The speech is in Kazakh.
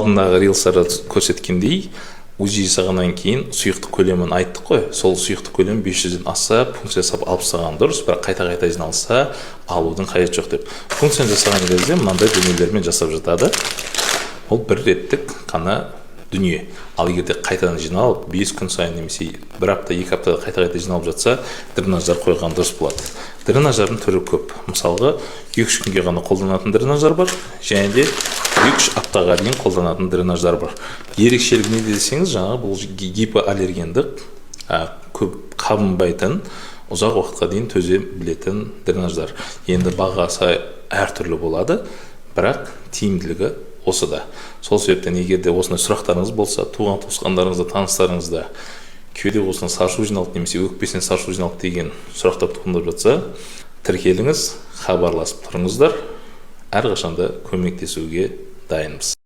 алдындағы рилстарда көрсеткендей, УЗИ жасағаннан кейін сұйықтық көлемін айттық қой. Сол сұйықтық көлем 500-ден асса, пункция жасап алып тастаған дұрыс, бірақ қайта-қайта жиналса, алудың қажеті жоқ деп. Пункцияны жасаған кезде мынандай дүниелермен жасап жатады. Ол бір реттік қана дүние. Ал егерде қайтадан жиналып, 5 күн сайын немесе 1 апта, 2 аптада қайта-қайта жиналып жатса, дренаждар қойған дұрыс болады. Дренаждардың түрі көп. Мысалға, 2-3 күнге ғана қолданатын дренаждар бар, және де 2-3 аптаға дейін қолданатын дренаждар бар. Ерекшелігі не десеңіз, жаңағы бұл гипоаллергендік, көп қабынбайтын, ұзақ уақытқа дейін төзе білетін дренаждар. Енді бағасы әртүрлі болады, бірақ тиімділігі осыда. Сол себептен егерде осындай сұрақтарыңыз болса, туған туысқандарыңызда, таныстарыңызда кеуде осыны саршу жиналды немесе өкпесінен саршу жиналды деген сұрақтар туындап жатса, тіркеліңіз, хабарласып тұрыңыздар. Әрқашанда көмектесуге дайынбыз.